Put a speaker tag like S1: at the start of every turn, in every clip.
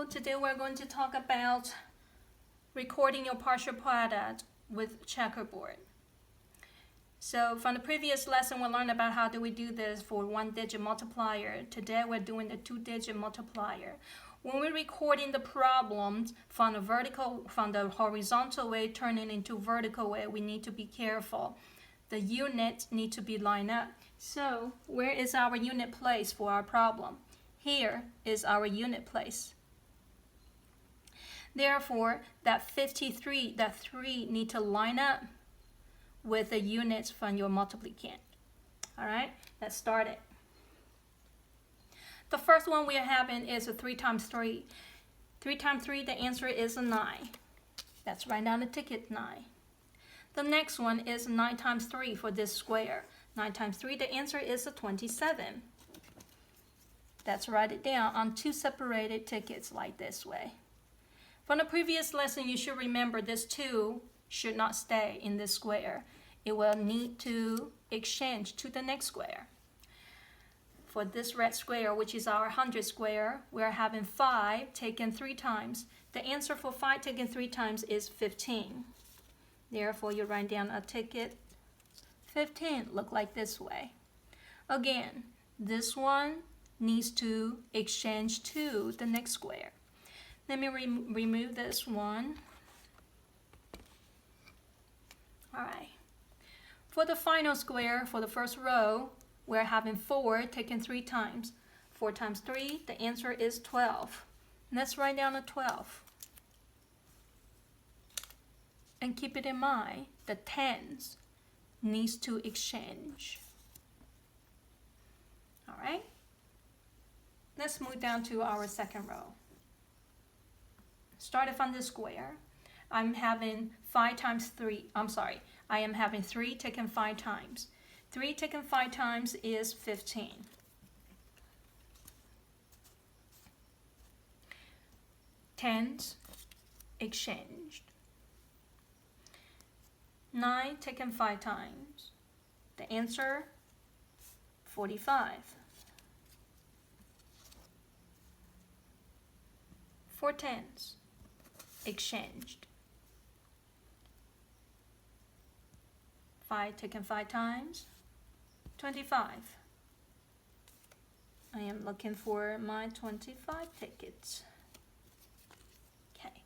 S1: Hello, today we're going to talk about recording your partial product with Checkerboard. So from the previous lesson, we learned about how do we do this for one-digit multiplier. Today we're doing the two-digit multiplier. When we're recording the problems from the horizontal way turning into vertical way, we need to be careful. The units need to be lined up. So where is our unit place for our problem? Here is our unit place. Therefore, that 53, that 3 need to line up with the units from your multiplicand. All right, let's start it. The first one we are having is a 3 times 3. 3 times 3, the answer is a 9. Let's write down the ticket 9. The next one is 9 times 3 for this square. 9 times 3, the answer is a 27. Let's write it down on 2 separated tickets like this way. From the previous lesson, you should remember this 2 should not stay in this square. It will need to exchange to the next square. For this red square, which is our 100 square, we're having 5 taken 3 times. The answer for 5 taken 3 times is 15. Therefore, you write down a ticket 15, look like this way. Again, this one needs to exchange to the next square. Let me remove this one. All right. For the final square, for the first row, we're having 4 taken 3 times. 4 times 3, the answer is 12. Let's write down a 12. And keep it in mind, the tens needs to exchange. All right. Let's move down to our second row. Started from the square, I'm having 5 times 3. I am having 3 taken 5 times. 3 taken 5 times is 15. Tens exchanged. 9 taken 5 times. The answer, 45. 4 tens exchanged. 5 taken 5 times, 25. I am looking for my 25 tickets. Okay,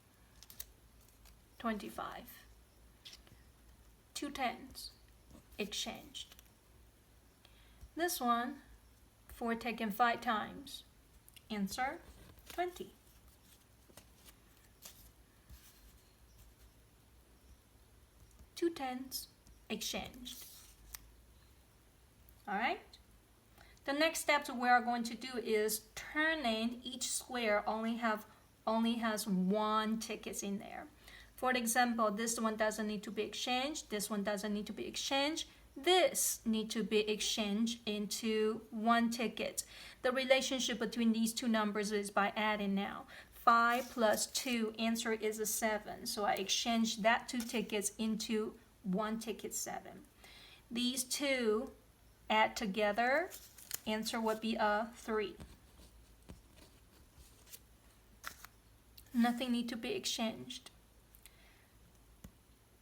S1: 25. 2 tens exchanged. This one, 4 taken 5 times. Answer, 20. 2 tens exchanged. All right. The next step we are going to do is turning each square only has 1 ticket in there. For example, this one doesn't need to be exchanged. This one doesn't need to be exchanged. This need to be exchanged into 1 ticket. The relationship between these two numbers is by adding now. 5 plus 2, answer is a 7. So I exchange that 2 tickets into 1 ticket 7. These 2 add together, answer would be a 3. Nothing need to be exchanged.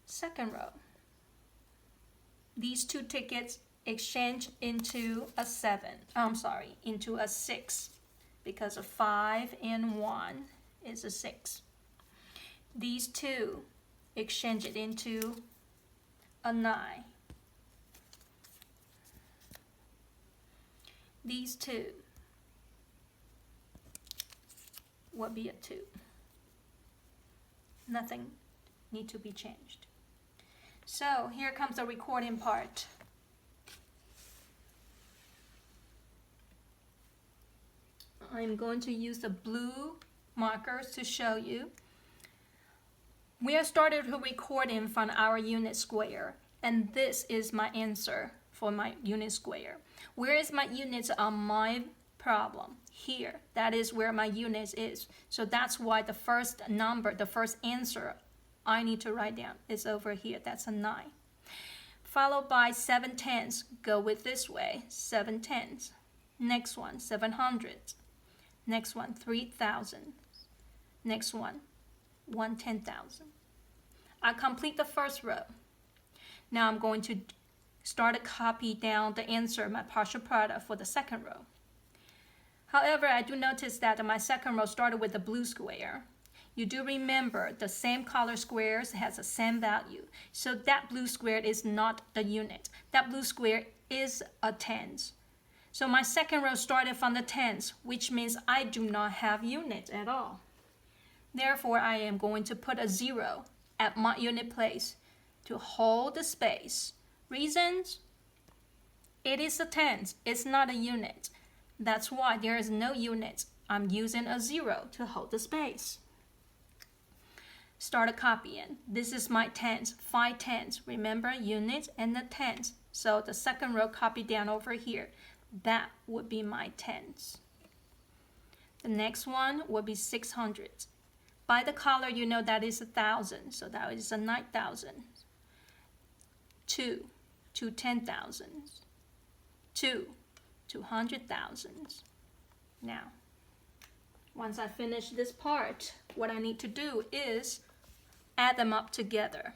S1: Second row. These 2 tickets exchange into a 7. Into a 6. Because of 5 and 1 is a 6. These 2 exchange it into a 9. These 2 will be a 2. Nothing need to be changed. So here comes the recording part. I'm going to use the blue markers to show you. We have started to recording from our unit square, and this is my answer for my unit square. Where is my units on my problem? Here. That is where my units is. So that's why the first number, the first answer I need to write down is over here. That's a 9. Followed by 7 tens. Go with this way. 7 tens. Next one, 700. Next one, 3,000. Next one, 1/10,000. I complete the first row. Now I'm going to start to copy down the answer, my partial product, for the second row. However, I do notice that my second row started with the blue square. You do remember the same color squares has the same value. So that blue square is not the unit. That blue square is a tens. So my second row started from the tens, which means I do not have units at all. Therefore, I am going to put a 0 at my unit place to hold the space. Reasons? It is a tens. It's not a unit. That's why there is no unit. I'm using a 0 to hold the space. Start copying. This is my tens, 5 tens. Remember, units and the tens. So the second row copy down over here. That would be my tens. The next one would be 600. By the color, you know that is 1,000. So that is a 9,000. 2 10,000. 2 200,000. Now, once I finish this part, what I need to do is add them up together.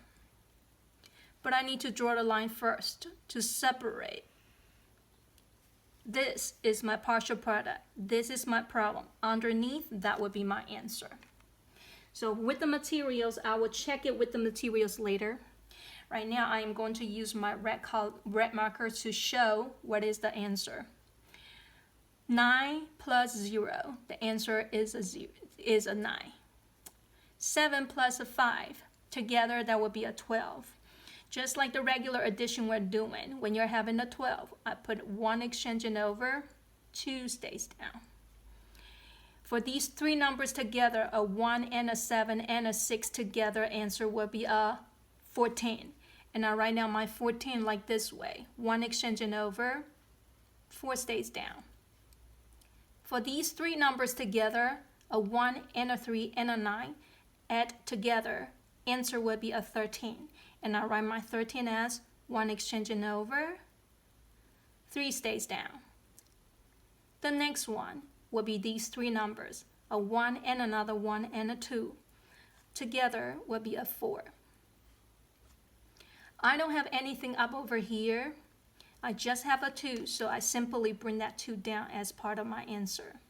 S1: But I need to draw the line first to separate. This is my partial product. This is my problem. Underneath, that would be my answer. So with the materials, I will check it with the materials later. Right now, I am going to use my red marker to show what is the answer. 9 plus 0, the answer is a 9. 7 plus a 5, together that would be a 12. Just like the regular addition we're doing, when you're having a 12, I put 1 exchanging over, 2 stays down. For these three numbers together, a 1 and a 7 and a 6 together, answer will be a 14. And I write down my 14 like this way. 1 exchanging over, 4 stays down. For these three numbers together, a 1 and a 3 and a 9, add together, answer will be a 13. And I write my 13 as 1 exchanging over, 3 stays down. The next one will be these three numbers, a 1 and another 1 and a 2. Together will be a 4. I don't have anything up over here. I just have a 2, so I simply bring that 2 down as part of my answer.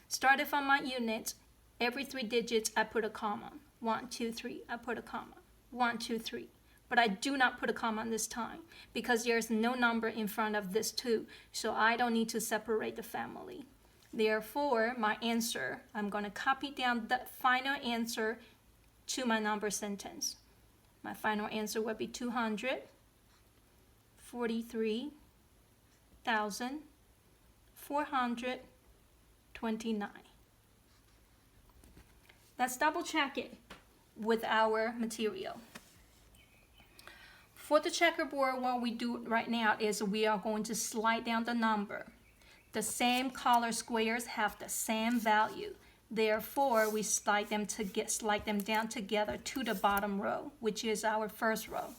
S1: Started from my unit, every 3 digits I put a comma. 1, 2, 3, I put a comma. 1, 2, 3. But I do not put a comma this time because there's no number in front of this 2, so I don't need to separate the family. Therefore, my answer, I'm going to copy down the final answer to my number sentence. My final answer will be 243,429. Let's double check it with our material. For the checkerboard, what we do right now is we are going to slide down the number. The same color squares have the same value. Therefore, we slide them down together to the bottom row, which is our first row.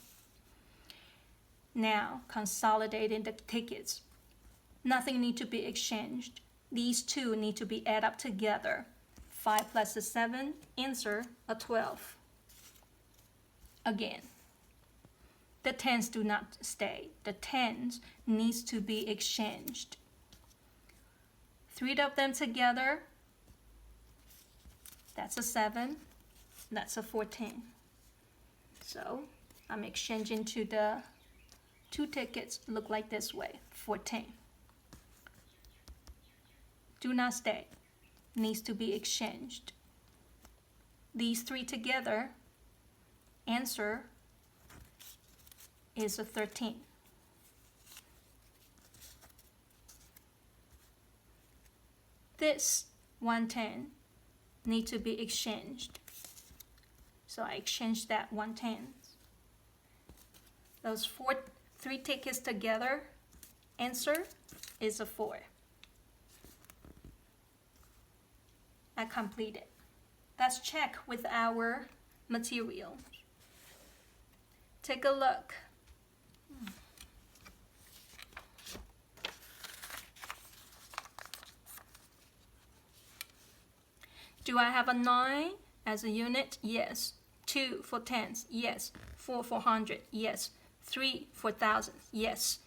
S1: Now, consolidating the tickets. Nothing needs to be exchanged. These two need to be added up together. 5 plus a 7, answer a 12. Again, the tens do not stay. The tens needs to be exchanged. 3 of them together, that's a 7, that's a 14. So I'm exchanging to the 2 tickets, look like this way, 14. Do not stay, needs to be exchanged. These 3 together, answer is a 13. This 110 need to be exchanged. So I exchanged that 110. Those 3 tickets together, answer is a 4. I completed. Let's check with our material. Take a look. Do I have a 9 as a unit? Yes. 2 for tens? Yes. 4 for hundred? Yes. 3 for thousands? Yes.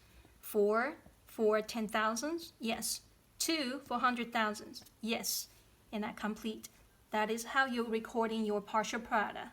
S1: 4 for 10,000s? Yes. 2 for 100,000s? Yes. And I complete. That is how you're recording your partial product.